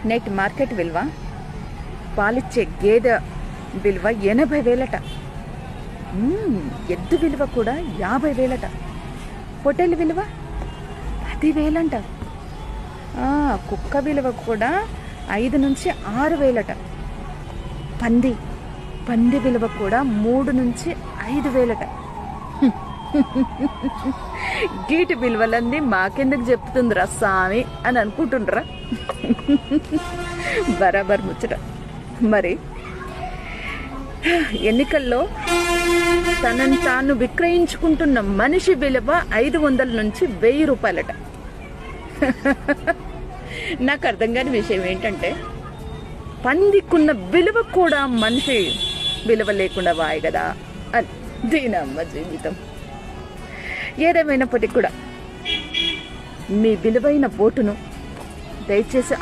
నేటి మార్కెట్ విలువ పాలిచ్చే గేదె విలువ 80,000. ఎద్దు విలువ కూడా 50,000. పొట్టేలు విలువ 10,000. కుక్క విలువ కూడా 5 నుంచి 6,000. పంది విలువ కూడా 3 నుంచి 5,000. గీటి విలువలన్నీ మాకెందుకు చెప్తుందిరా స్వామి అని అనుకుంటుండ్రా? బరాబర్ ముచ్చట. మరి ఎన్నికల్లో తనను తాను విక్రయించుకుంటున్న మనిషి విలువ 500 నుంచి 1000 రూపాయలట. నాకు అర్థం కాని విషయం ఏంటంటే, పందికున్న విలువ కూడా మనిషి విలువ లేకుండా వాయి కదా అని. దీనమ్మ జీవితం. ఏదేమైనప్పటికీ కూడా మీ విలువైన ఓటును దయచేసి